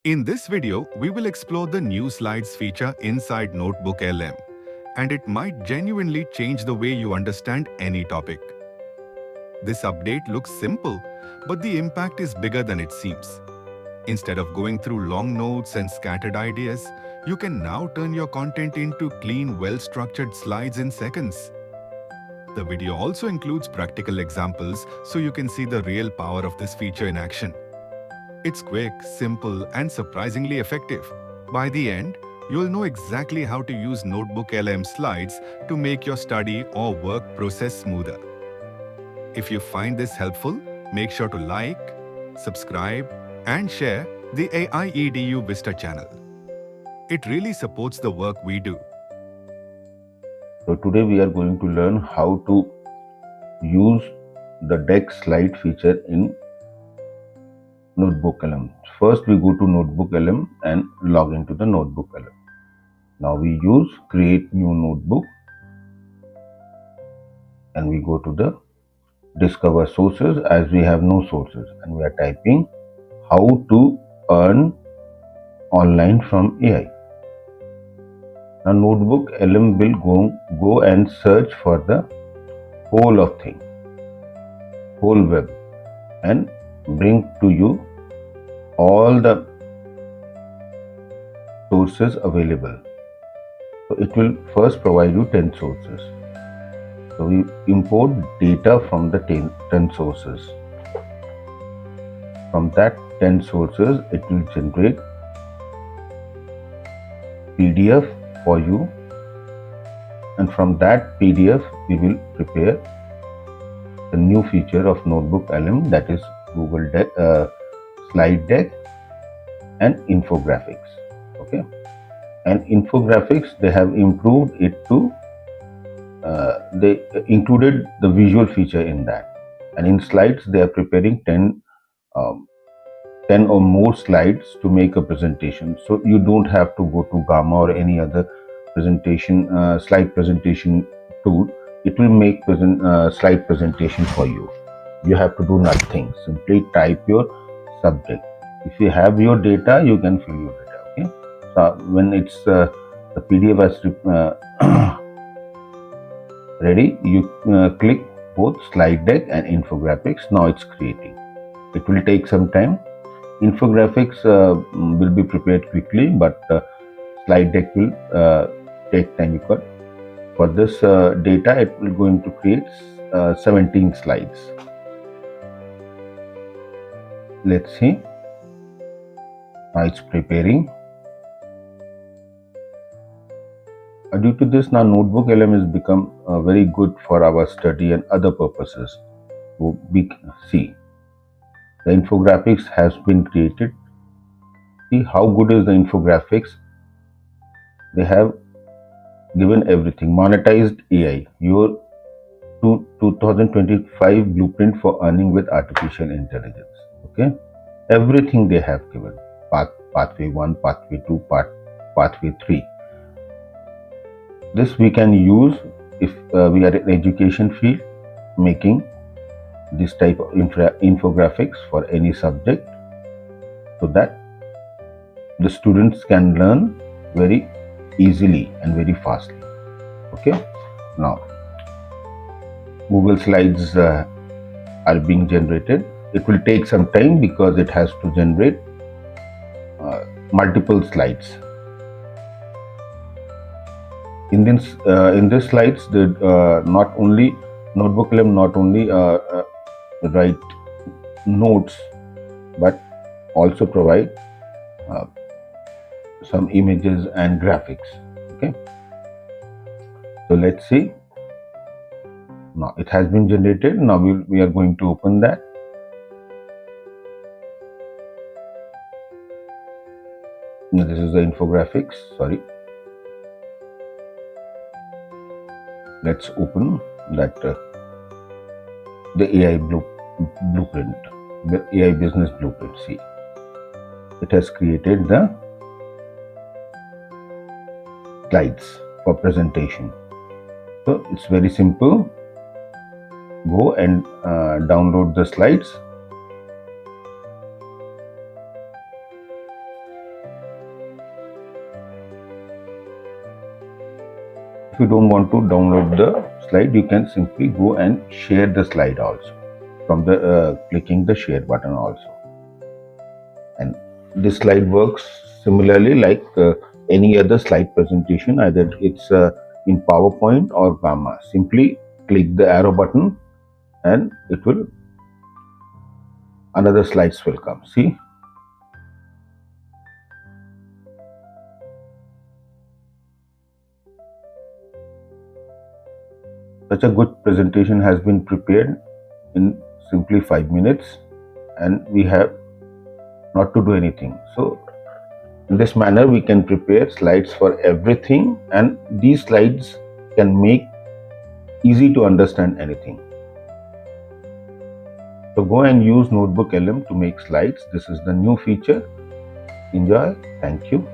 In this video, we will explore the new slides feature inside Notebooklm, and it might genuinely change the way you understand any topic. This update looks simple, but the impact is bigger than it seems. Instead of going through long notes and scattered ideas, you can now turn your content into clean, well-structured slides in seconds. The video also includes practical examples so you can see the real power of this feature in action. It's quick, simple, and surprisingly effective. By the end, you'll know exactly how to use Notebooklm slides to make your study or work process smoother. If you find this helpful, make sure to like, subscribe, and share the AIEDU VISTA channel. It really supports the work we do. So today we are going to learn how to use the deck slide feature in Notebooklm. First we go to Notebooklm and log into the Notebooklm. Now we use create new notebook and we go to the discover sources as we have no sources, and we are typing how to earn online from AI. Now Notebooklm will go and search for the whole of thing, whole web, and bring to you all the sources available. So it will first provide you 10 sources. So we import data from the 10 sources. From that 10 sources, it will generate PDF for you, and from that PDF we will prepare the new feature of Notebooklm, that is Google Deck, slide deck and infographics. Okay, and infographics, they have improved it to they included the visual feature in that, and in slides they are preparing 10 or more slides to make a presentation, so you don't have to go to Gamma or any other presentation slide presentation tool. It will make slide presentation for you. You have to do nothing, simply type your subject. If you have your data, you can fill your data. Okay, so when it's the PDF has ready, you click both slide deck and infographics. Now it's creating. It will take some time. Infographics will be prepared quickly, but slide deck will take time, because for this data it will going to create 17 slides. Let's see. Now it's preparing. Due to this, now Notebooklm has become very good for our study and other purposes. So we see the infographics has been created. See how good is the infographics. They have given everything. Monetized AI, your 2025 blueprint for earning with artificial intelligence. Okay, everything they have given. Pathway 1, pathway 2, pathway 3. This we can use if we are in education field, making this type of infographics for any subject, so that the students can learn very easily and very fastly. Okay, now Google Slides are being generated. It will take some time because it has to generate multiple slides. In this slides, not only Notebooklm not only write notes, but also provide some images and graphics. Okay, so let's see. Now it has been generated. Now we are going to open that. Now this is the infographics. Sorry. Let's open that the AI blueprint, the AI business blueprint. See, it has created the slides for presentation. So it's very simple. Go and download the slides. If you don't want to download the slide, you can simply go and share the slide also from the clicking the share button also. And this slide works similarly like any other slide presentation, either it's in PowerPoint or Gamma. Simply click the arrow button and it will another slides will come. See, such a good presentation has been prepared in simply 5 minutes, and we have not to do anything. So in this manner we can prepare slides for everything, and these slides can make easy to understand anything. So go and use Notebook LM to make slides. This is the new feature. Enjoy. Thank you.